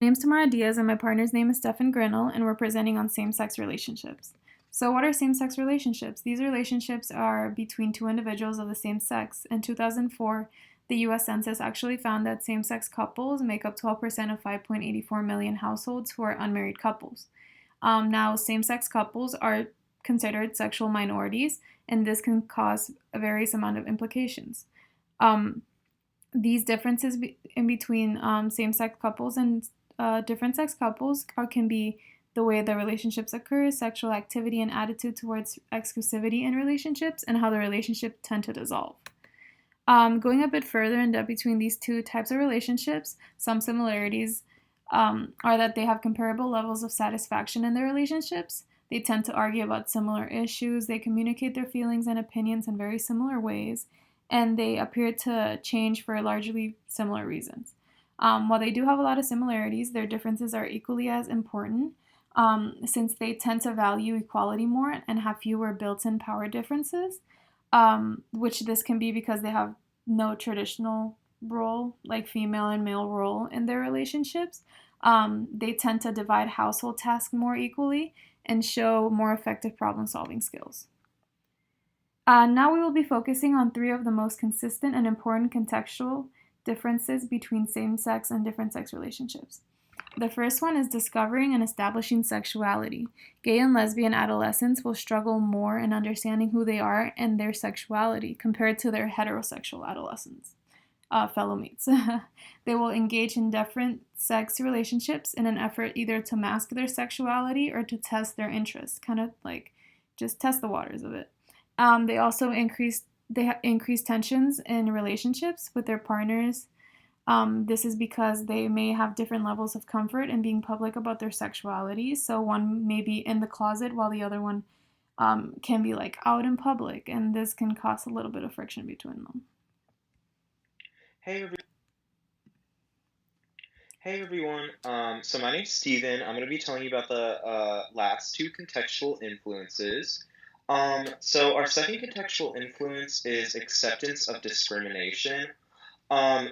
My name's Tamara Diaz, and my partner's name is Stefan Grinnell, and we're presenting on same-sex relationships. So, what are same-sex relationships? These relationships are between two individuals of the same sex. In 2004, the U.S. Census actually found that same-sex couples make up 12% of 5.84 million households who are unmarried couples. Now, same-sex couples are considered sexual minorities, and this can cause a various amount of implications. Um, these differences in between same-sex couples and different sex couples can be the way the relationships occur, sexual activity and attitude towards exclusivity in relationships, and how the relationship tend to dissolve. Going a bit further in depth between these two types of relationships, some similarities are that they have comparable levels of satisfaction in their relationships. They tend to argue about similar issues. They communicate their feelings and opinions in very similar ways, and they appear to change for largely similar reasons. While they do have a lot of similarities, their differences are equally as important since they tend to value equality more and have fewer built in power differences, which this can be because they have no traditional role, like female and male role in their relationships. They tend to divide household tasks more equally and show more effective problem solving skills. Now we will be focusing on three of the most consistent and important contextual differences between same-sex and different sex relationships. The first one is discovering and establishing sexuality. Gay and lesbian adolescents will struggle more in understanding who they are and their sexuality compared to their heterosexual adolescents, fellow mates. They will engage in different sex relationships in an effort either to mask their sexuality or to test their interests, kind of like just test the waters of it. They also increase tensions in relationships with their partners. This is because they may have different levels of comfort in being public about their sexuality. So one may be in the closet while the other one can be like out in public, and this can cause a little bit of friction between them. Hey, hey everyone. So my name's Steven. I'm going to be telling you about the last two contextual influences. So our second contextual influence is acceptance of discrimination.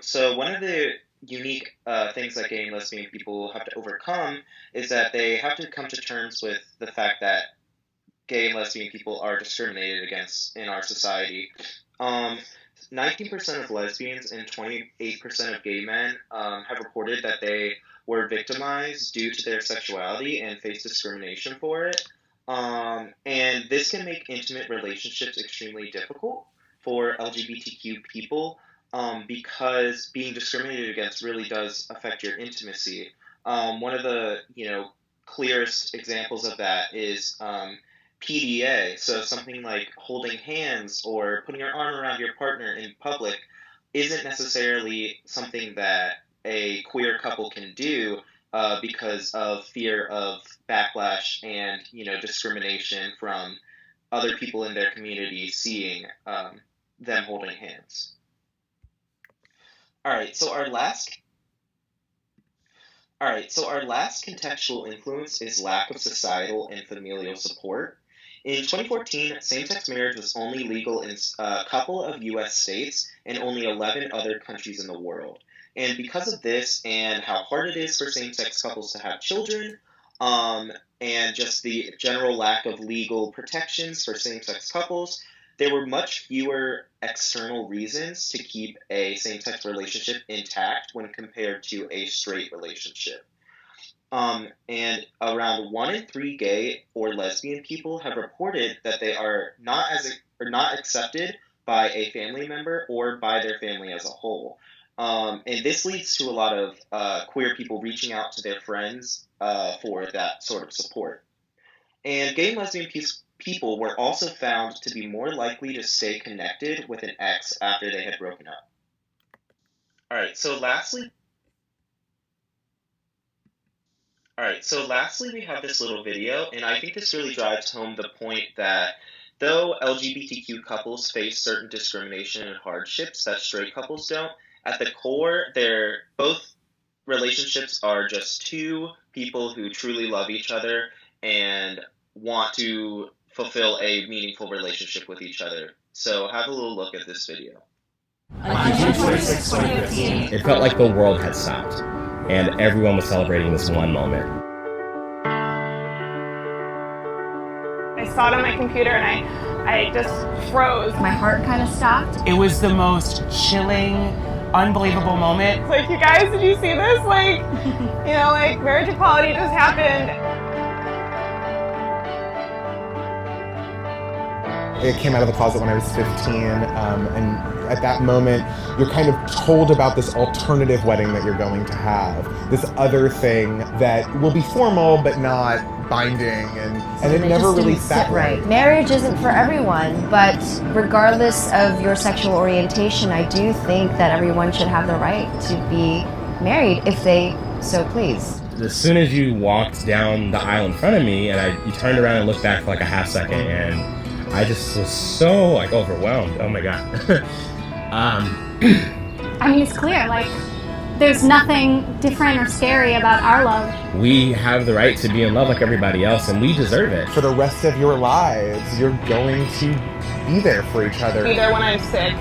So one of the unique things that gay and lesbian people have to overcome is that they have to come to terms with the fact that gay and lesbian people are discriminated against in our society. Um, 19% of lesbians and 28% of gay men have reported that they were victimized due to their sexuality and face discrimination for it. And this can make intimate relationships extremely difficult for LGBTQ people because being discriminated against really does affect your intimacy. One of the clearest examples of that is PDA. So something like holding hands or putting your arm around your partner in public isn't necessarily something that a queer couple can do because of fear of backlash and discrimination from other people in their community seeing them holding hands. All right, so our last contextual influence is lack of societal and familial support. In 2014, same-sex marriage was only legal in a couple of U.S. states and only 11 other countries in the world. And because of this and how hard it is for same-sex couples to have children, and just the general lack of legal protections for same-sex couples, there were much fewer external reasons to keep a same-sex relationship intact when compared to a straight relationship. And around 1 in 3 gay or lesbian people have reported that they are not accepted by a family member or by their family as a whole. And this leads to a lot of queer people reaching out to their friends for that sort of support. And gay and lesbian people were also found to be more likely to stay connected with an ex after they had broken up. All right, so lastly, we have this little video, and I think this really drives home the point that though LGBTQ couples face certain discrimination and hardships that straight couples don't, at the core, both relationships are just two people who truly love each other and want to fulfill a meaningful relationship with each other. So have a little look at this video. On June 26, 2015, it felt like the world had stopped. and everyone was celebrating this one moment. I saw it on my computer and I just froze. My heart kind of stopped. It was the most chilling, unbelievable moment. It's like, you guys, did you see this? Like, you know, like marriage equality just happened. It came out of the closet when I was 15, and at that moment, you're kind of told about this alternative wedding that you're going to have, this other thing that will be formal but not binding, and it never really sat right. Marriage isn't for everyone, but regardless of your sexual orientation, I do think that everyone should have the right to be married if they so please. As soon as you walked down the aisle in front of me, and you turned around and looked back for like a half second, and I just was so like overwhelmed. Oh my God. I mean, it's clear, like, there's nothing different or scary about our love. We have the right to be in love like everybody else, and we deserve it. For the rest of your lives, you're going to be there for each other. Be there when I'm sick.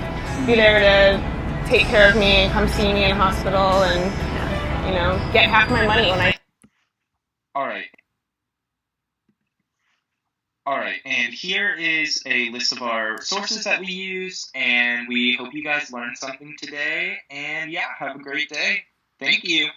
Be there to take care of me and come see me in hospital and, you know, get half my money when I... All right, and here is a list of our sources that we use, and we hope you guys learned something today, and yeah, have a great day. Thank you.